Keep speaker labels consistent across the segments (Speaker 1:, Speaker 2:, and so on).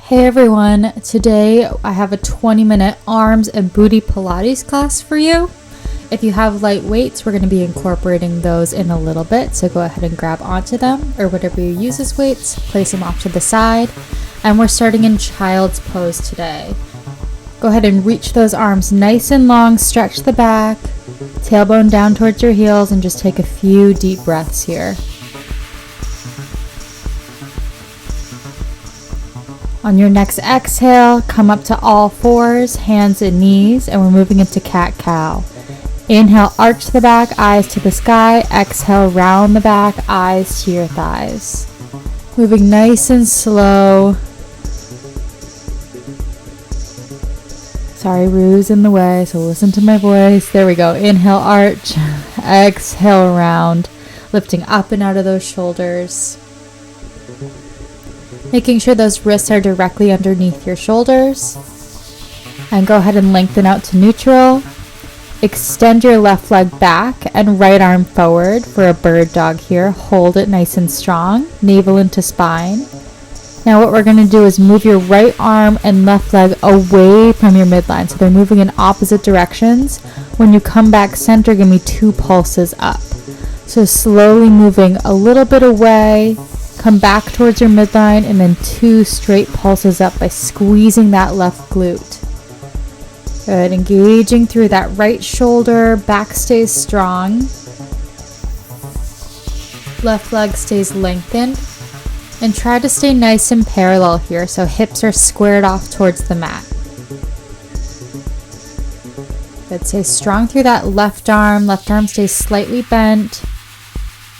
Speaker 1: Hey everyone, today I have a 20-minute arms and booty Pilates class for you. If you have light weights, we're going to be incorporating those in a little bit, so go ahead and grab onto them, or whatever you use as weights, place them off to the side, and we're starting in child's pose today. Go ahead and reach those arms nice and long, stretch the back, tailbone down towards your heels, and just take a few deep breaths here. On your next exhale, come up to all fours, hands and knees, and we're moving into cat-cow. Inhale, arch the back, eyes to the sky. Exhale, round the back, eyes to your thighs. Moving nice and slow. Sorry, Rue's in the way, so listen to my voice. There we go. Inhale, arch. Exhale, round. Lifting up and out of those shoulders. Making sure those wrists are directly underneath your shoulders. And go ahead and lengthen out to neutral. Extend your left leg back and right arm forward for a bird dog here. Hold it nice and strong. Navel into spine. Now what we're going to do is move your right arm and left leg away from your midline. So they're moving in opposite directions. When you come back center, give me 2 pulses up. So slowly moving a little bit away. Come back towards your midline and then 2 straight pulses up by squeezing that left glute. Good, engaging through that right shoulder, back stays strong. Left leg stays lengthened. And try to stay nice and parallel here so hips are squared off towards the mat. Good, stay strong through that left arm stays slightly bent.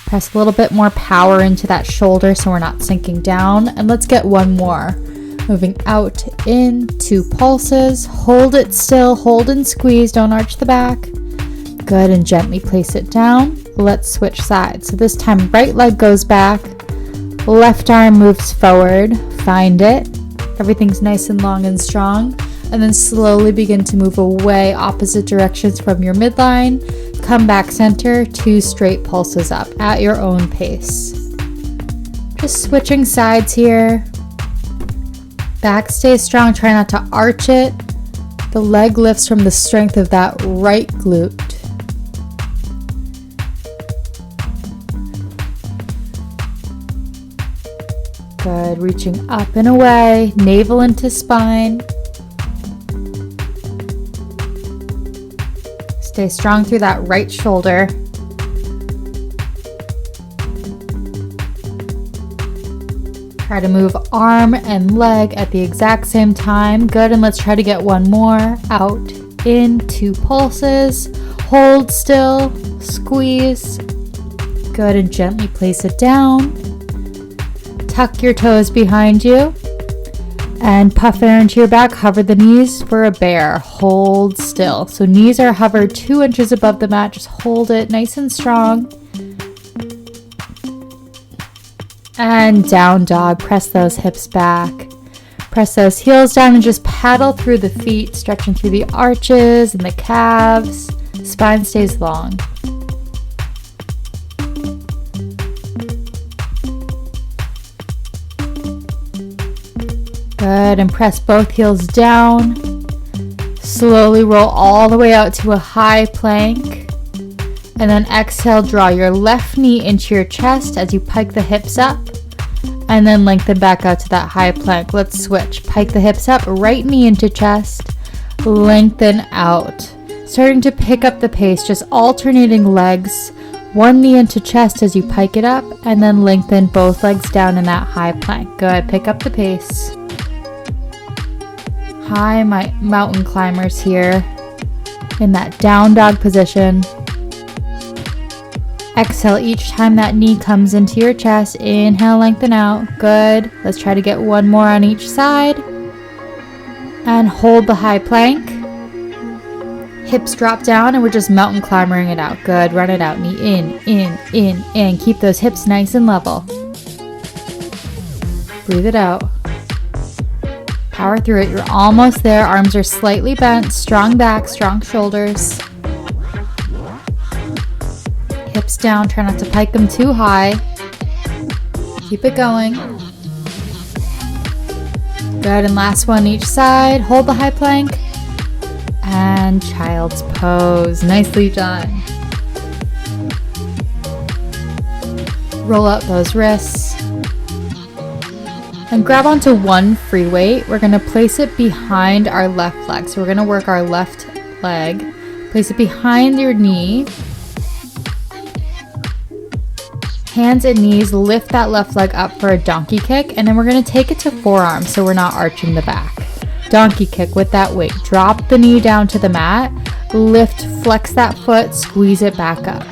Speaker 1: Press a little bit more power into that shoulder so we're not sinking down. And let's get one more. Moving out in 2 pulses. Hold it still. Hold and squeeze. Don't arch the back. Good, and gently place it down. Let's switch sides. So this time right leg goes back. Left arm moves forward. Find it. Everything's nice and long and strong. And then slowly begin to move away opposite directions from your midline. Come back center, 2 straight pulses up at your own pace. Just switching sides here. Back stays strong, try not to arch it. The leg lifts from the strength of that right glute. Good, reaching up and away, navel into spine. Stay strong through that right shoulder. Try to move arm and leg at the exact same time. Good, and let's try to get one more. Out, in, 2 pulses. Hold still, squeeze. Good, and gently place it down. Tuck your toes behind you. And puff air into your back, hover the knees for a bear. Hold still. So knees are hovered 2 inches above the mat. Just hold it nice and strong. And down dog. Press those hips back. Press those heels down and just paddle through the feet, stretching through the arches and the calves. Spine stays long. Good, and press both heels down. Slowly roll all the way out to a high plank. And then exhale, draw your left knee into your chest as you pike the hips up. And then lengthen back out to that high plank. Let's switch. Pike the hips up, right knee into chest. Lengthen out. Starting to pick up the pace, just alternating legs. One knee into chest as you pike it up. And then lengthen both legs down in that high plank. Good, pick up the pace. High mountain climbers here in that down dog position. Exhale each time that knee comes into your chest. Inhale, lengthen out. Good. Let's try to get one more on each side. And hold the high plank. Hips drop down and we're just mountain climbering it out. Good. Run it out. Knee in. Keep those hips nice and level. Breathe it out. Power through it. You're almost there. Arms are slightly bent. Strong back, strong shoulders. Hips down. Try not to pike them too high. Keep it going. Good, and last one each side. Hold the high plank. And child's pose. Nicely done. Roll out those wrists. And grab onto one free weight. We're going to place it behind our left leg. So we're going to work our left leg. Place it behind your knee. Hands and knees, lift that left leg up for a donkey kick, and then we're going to take it to forearms so we're not arching the back. Donkey kick with that weight. Drop the knee down to the mat, lift, flex that foot, squeeze it back up.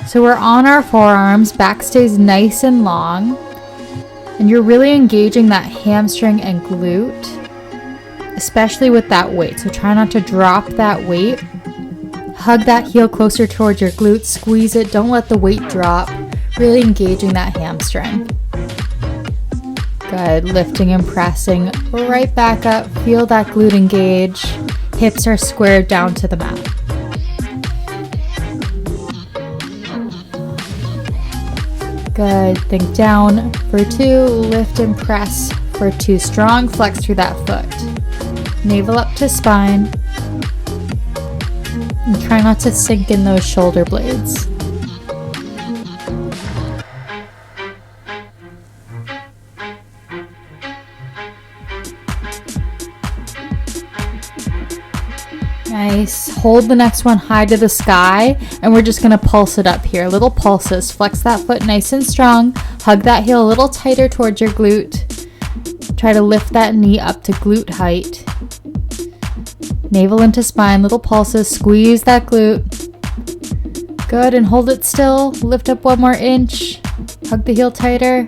Speaker 1: So we're on our forearms, back stays nice and long, and you're really engaging that hamstring and glute, especially with that weight. So try not to drop that weight. Hug that heel closer towards your glute, squeeze it, don't let the weight drop. Really engaging that hamstring. Good, lifting and pressing right back up. Feel that glute engage. Hips are squared down to the mat. Good, think down for 2, lift and press for 2. Strong flex through that foot. Navel up to spine. And try not to sink in those shoulder blades. Nice. Hold the next one high to the sky, and we're just going to pulse it up here. Little pulses. Flex that foot nice and strong. Hug that heel a little tighter towards your glute. Try to lift that knee up to glute height. Navel into spine. Little pulses. Squeeze that glute. Good, and hold it still. Lift up 1 more inch. Hug the heel tighter.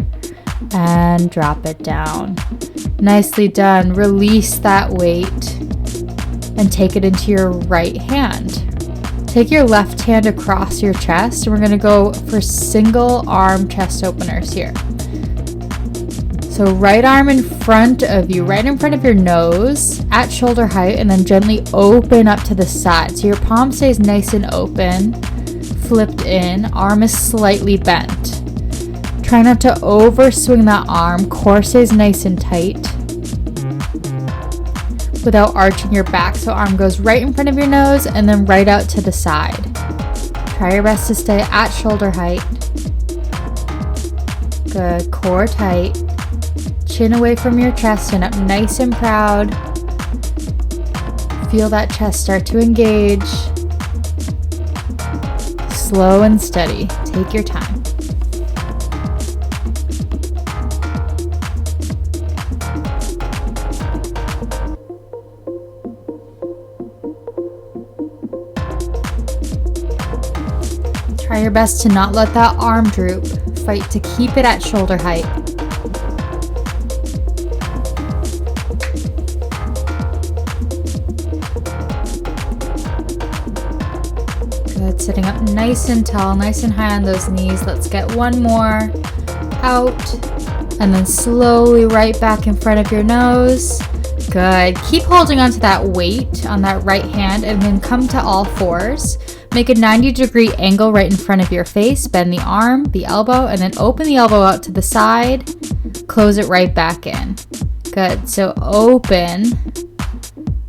Speaker 1: And drop it down. Nicely done. Release that weight. And take it into your right hand. Take your left hand across your chest, and we're going to go for single arm chest openers here. So right arm in front of you, right in front of your nose at shoulder height, and then gently open up to the side. So your palm stays nice and open, flipped in, arm is slightly bent. Try not to overswing that arm, core stays nice and tight without arching your back. So arm goes right in front of your nose and then right out to the side. Try your best to stay at shoulder height. Good, core tight. Chin away from your chest and up nice and proud. Feel that chest start to engage. Slow and steady. Take your time. Try your best to not let that arm droop. Fight to keep it at shoulder height. Good, sitting up nice and tall, nice and high on those knees. Let's get 1 more. Out, and then slowly right back in front of your nose. Good. Keep holding onto that weight on that right hand, and then come to all fours. Make a 90-degree angle right in front of your face. Bend the arm, the elbow, and then open the elbow out to the side. Close it right back in. Good. So open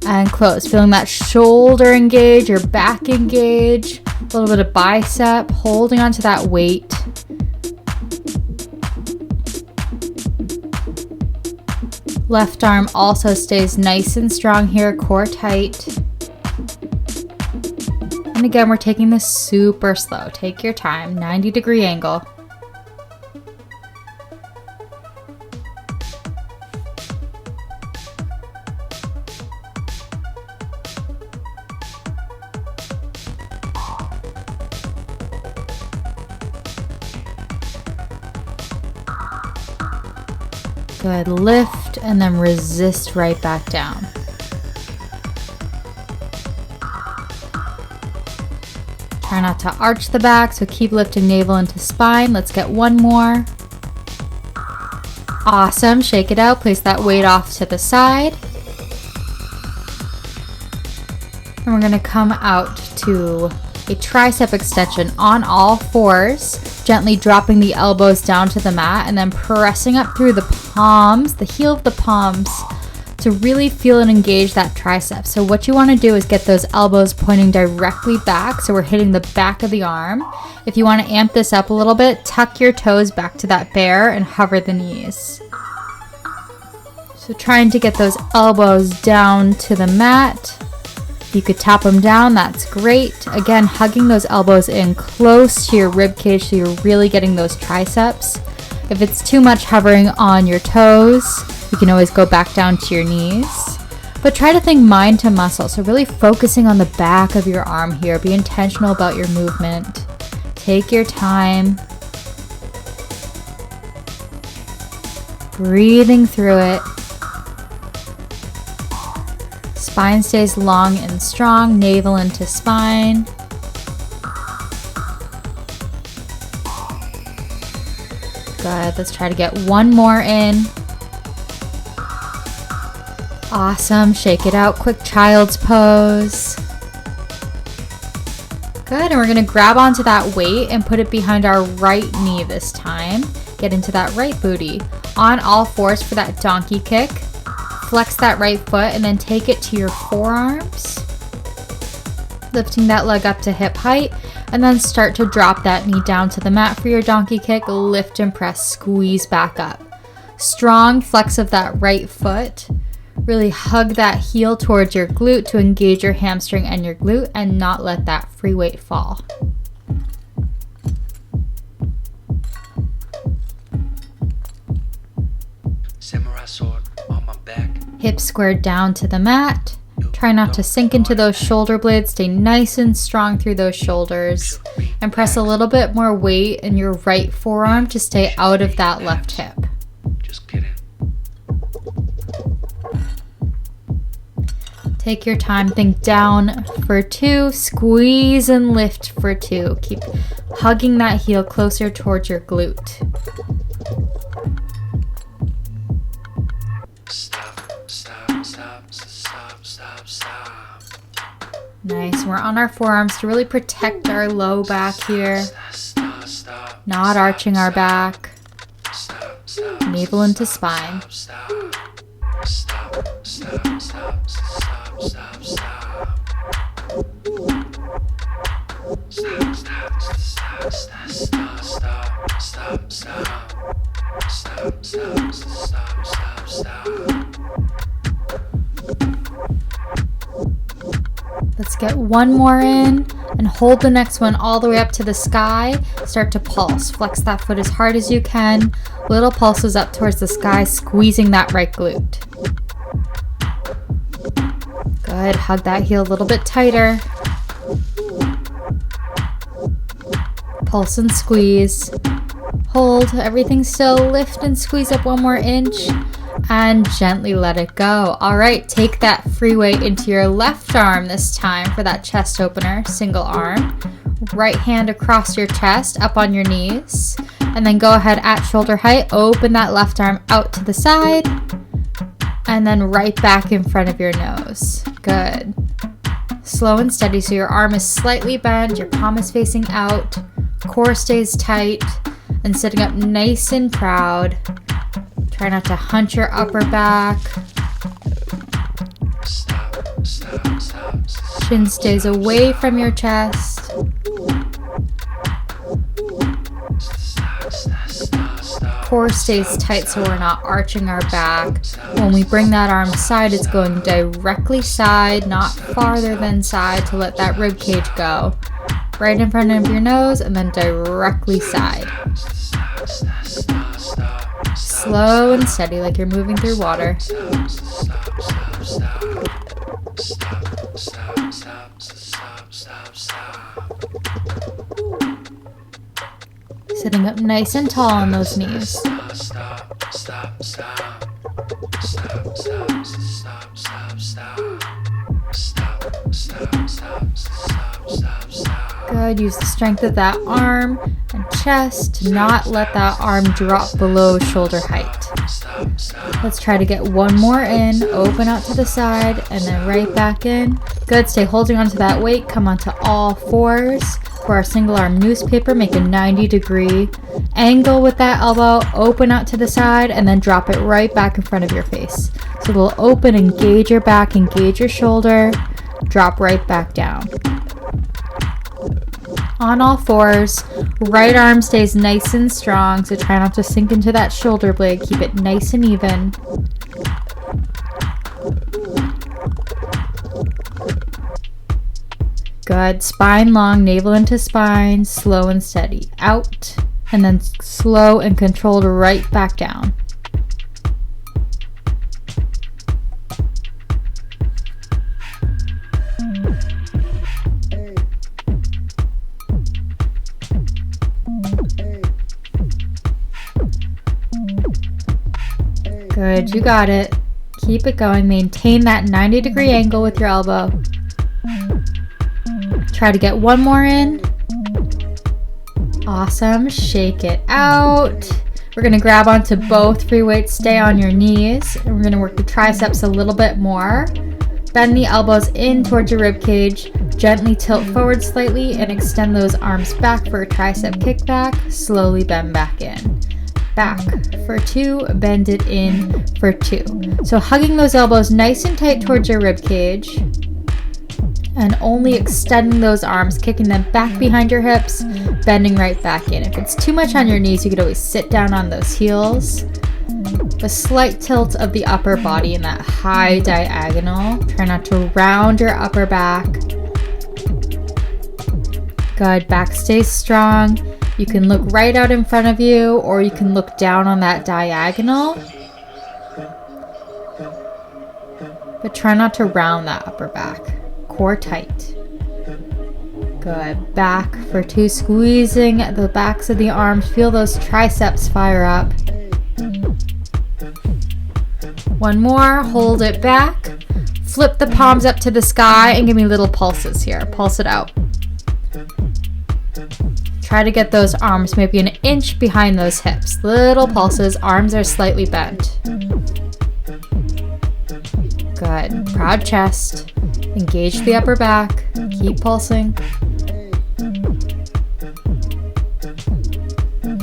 Speaker 1: and close. Feeling that shoulder engage, your back engage, a little bit of bicep, holding onto that weight. Left arm also stays nice and strong here, core tight. And again, we're taking this super slow. Take your time, 90-degree angle. Good, lift and then resist right back down. Try not to arch the back, so keep lifting navel into spine. Let's get 1 more. Awesome, shake it out, place that weight off to the side. And we're gonna come out to a tricep extension on all fours. gently dropping the elbows down to the mat and then pressing up through the palms, the heel of the palms, to really feel and engage that tricep. So what you want to do is get those elbows pointing directly back, so we're hitting the back of the arm. If you want to amp this up a little bit, tuck your toes back to that bear and hover the knees. So trying to get those elbows down to the mat. If you could tap them down, that's great. Again, hugging those elbows in close to your rib cage so you're really getting those triceps. If it's too much hovering on your toes, you can always go back down to your knees. But try to think mind to muscle. So really focusing on the back of your arm here. Be intentional about your movement. Take your time. Breathing through it. Spine stays long and strong, navel into spine. Good, let's try to get one more in. Awesome, shake it out, quick child's pose. Good, and we're gonna grab onto that weight and put it behind our right knee this time. Get into that right booty. On all fours for that donkey kick. Flex that right foot and then take it to your forearms. Lifting that leg up to hip height and then start to drop that knee down to the mat for your donkey kick. Lift and press, squeeze back up. Strong flex of that right foot. Really hug that heel towards your glute to engage your hamstring and your glute and not let that free weight fall.
Speaker 2: Samurai sword on my back.
Speaker 1: Hips squared down to the mat. Try not to sink into those shoulder blades. Stay nice and strong through those shoulders. And press a little bit more weight in your right forearm to stay out of that left hip.
Speaker 2: Just kidding.
Speaker 1: Take your time, think down for 2, squeeze and lift for 2. Keep hugging that heel closer towards your glute.
Speaker 2: Stop.
Speaker 1: Nice, we're on our forearms to really protect our low back here. Not arching our back. Navel into spine. Let's get one more in and hold the next one all the way up to the sky. Start to pulse. Flex that foot as hard as you can. Little pulses up towards the sky, squeezing that right glute. Good. Hug that heel a little bit tighter. Pulse and squeeze. Hold. Everything still. Lift and squeeze up one more inch. And gently let it go. All right, take that free weight into your left arm this time for that chest opener, single arm. Right hand across your chest, up on your knees. And then go ahead at shoulder height, open that left arm out to the side. And then right back in front of your nose. Good. Slow and steady so your arm is slightly bent, your palm is facing out, core stays tight, and sitting up nice and proud. Try not to hunch your upper back. Chin stays away from your chest. Core stays tight so we're not arching our back. When we bring that arm side, it's going directly side, not farther than side to let that rib cage go. Right in front of your nose and then directly side. Slow and steady like you're moving through water. Sitting up nice and tall on those knees. Good. Use the strength of that arm and chest to not let that arm drop below shoulder height. Let's try to get one more in. Open out to the side and then right back in. Good. Stay holding onto that weight. Come onto all fours. for our single arm newspaper. Make a 90-degree angle with that elbow, open out to the side, and then drop it right back in front of your face. So we'll open, engage your back, engage your shoulder, drop right back down. On all fours, right arm stays nice and strong, so try not to sink into that shoulder blade. Keep it nice and even. Good. Spine long, navel into spine, slow and steady. Out, and then slow and controlled right back down. Good, you got it. Keep it going. Maintain that 90-degree angle with your elbow. Try to get one more in. Awesome. Shake it out. We're going to grab onto both free weights. Stay on your knees. And we're going to work the triceps a little bit more. Bend the elbows in towards your rib cage. Gently tilt forward slightly and extend those arms back for a tricep kickback. Slowly bend back in. Back for 2, bend it in for 2. So hugging those elbows nice and tight towards your rib cage and only extending those arms, kicking them back behind your hips, bending right back in. If it's too much on your knees, you could always sit down on those heels. A slight tilt of the upper body in that high diagonal. Try not to round your upper back. Good, back stays strong. You can look right out in front of you, or you can look down on that diagonal. But try not to round that upper back. Core tight. Good. Back for 2, squeezing the backs of the arms. Feel those triceps fire up. One more. Hold it back. Flip the palms up to the sky and give me little pulses here. Pulse it out. Try to get those arms maybe an inch behind those hips. Little pulses. Arms are slightly bent. Good. Proud chest. Engage the upper back. Keep pulsing.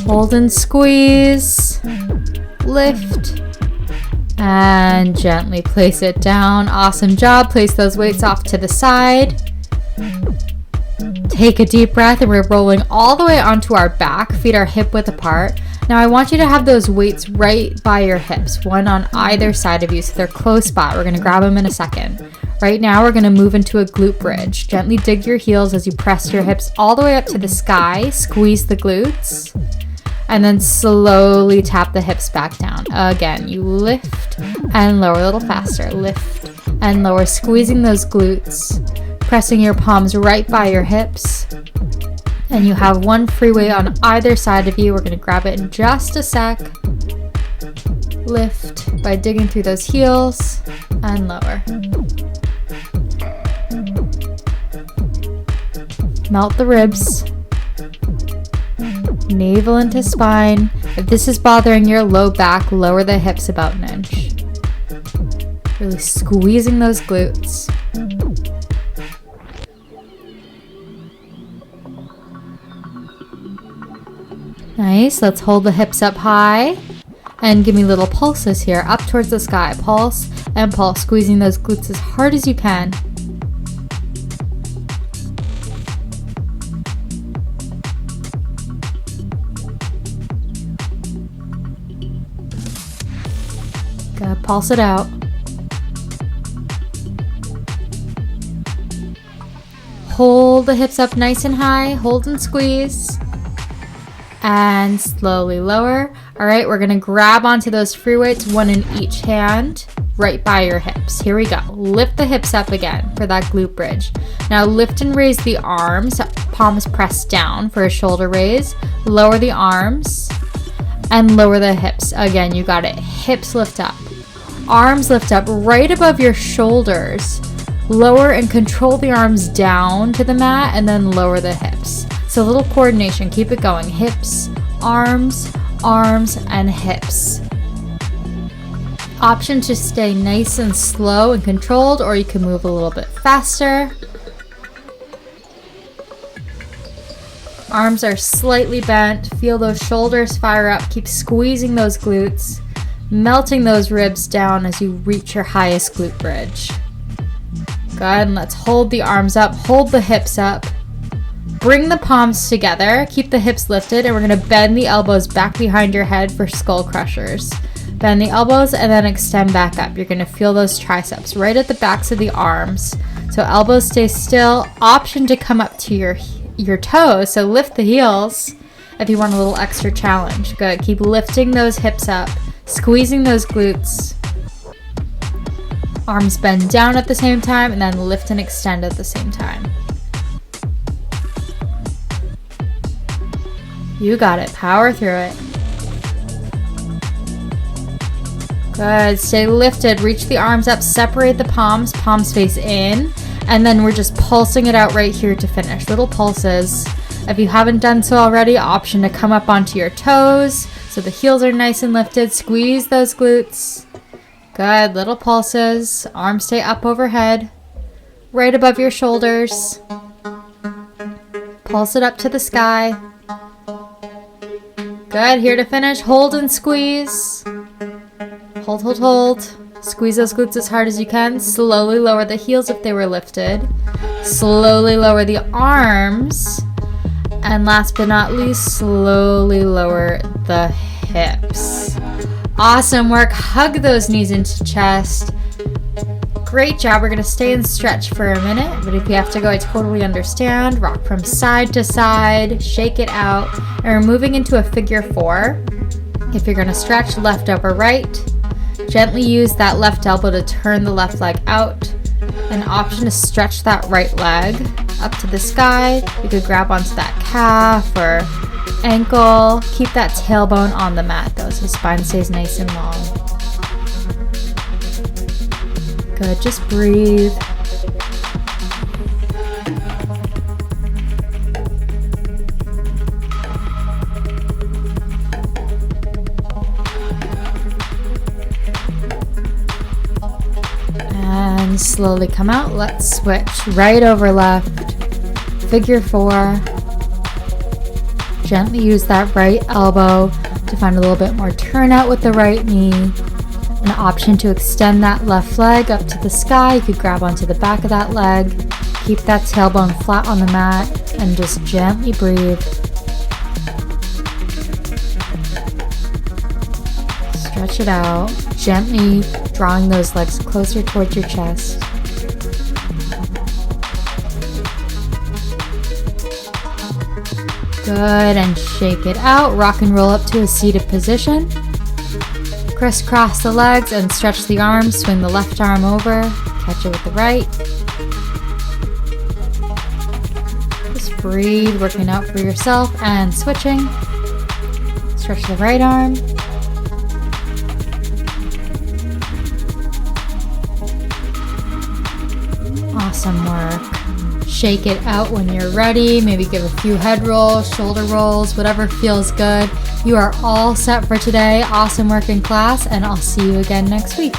Speaker 1: Hold and squeeze. Lift. And gently place it down. Awesome job. Place those weights off to the side. Take a deep breath, and we're rolling all the way onto our back. Feet are hip width apart. Now I want you to have those weights right by your hips, one on either side of you, so they're close by. We're going to grab them in a second. Right now we're going to move into a glute bridge. Gently dig your heels as you press your hips all the way up to the sky. Squeeze the glutes. And then slowly tap the hips back down. Again, you lift and lower a little faster. Lift and lower, squeezing those glutes. Pressing your palms right by your hips. And you have one free weight on either side of you. We're going to grab it in just a sec. Lift by digging through those heels and lower. Melt the ribs. Navel into spine. If this is bothering your low back, lower the hips about an inch. Really squeezing those glutes. Nice. Let's hold the hips up high and give me little pulses here up towards the sky. Pulse and pulse, squeezing those glutes as hard as you can. Good. Pulse it out. Hold the hips up nice and high. Hold and squeeze. And slowly lower. All right, we're gonna grab onto those free weights, one in each hand, right by your hips. Here we go. Lift the hips up again for that glute bridge. Now lift and raise the arms, palms pressed down for a shoulder raise. Lower the arms and lower the hips. Again, you got it. Hips lift up. Arms lift up right above your shoulders. Lower and control the arms down to the mat and then lower the hips. So a little coordination, keep it going. Hips, arms, arms, and hips. Option to stay nice and slow and controlled, or you can move a little bit faster. Arms are slightly bent. Feel those shoulders fire up. Keep squeezing those glutes, melting those ribs down as you reach your highest glute bridge. Good, and let's hold the arms up, hold the hips up. Bring the palms together, keep the hips lifted, and we're gonna bend the elbows back behind your head for skull crushers. Bend the elbows and then extend back up. You're gonna feel those triceps right at the backs of the arms. So elbows stay still. Option to come up to your toes, so lift the heels if you want a little extra challenge. Good, keep lifting those hips up, squeezing those glutes. Arms bend down at the same time and then lift and extend at the same time. You got it, power through it. Good, stay lifted, reach the arms up, separate the palms, palms face in, and then we're just pulsing it out right here to finish. Little pulses. If you haven't done so already, option to come up onto your toes so the heels are nice and lifted. Squeeze those glutes. Good, little pulses. Arms stay up overhead, right above your shoulders. Pulse it up to the sky. Good, here to finish. Hold and squeeze. Hold, hold, hold. Squeeze those glutes as hard as you can. Slowly lower the heels if they were lifted. Slowly lower the arms. And last but not least, slowly lower the hips. Awesome work. Hug those knees into chest. Great job. We're going to stay and stretch for a minute, but if you have to go, I totally understand. Rock from side to side, shake it out, and we're moving into a figure 4. If you're going to stretch left over right, gently use that left elbow to turn the left leg out. An option to stretch that right leg up to the sky. You could grab onto that calf or ankle. Keep that tailbone on the mat though, so spine stays nice and long. Good, just breathe. And slowly come out. Let's switch right over left. Figure 4. Gently use that right elbow to find a little bit more turnout with the right knee. An option to extend that left leg up to the sky. You could grab onto the back of that leg. Keep that tailbone flat on the mat and just gently breathe. Stretch it out, gently drawing those legs closer towards your chest. Good, and shake it out. Rock and roll up to a seated position. Crisscross the legs and stretch the arms. Swing the left arm over. Catch it with the right. Just breathe, working out for yourself and switching. Stretch the right arm. Awesome work. Shake it out when you're ready. Maybe give a few head rolls, shoulder rolls, whatever feels good. You are all set for today. Awesome work in class, and I'll see you again next week.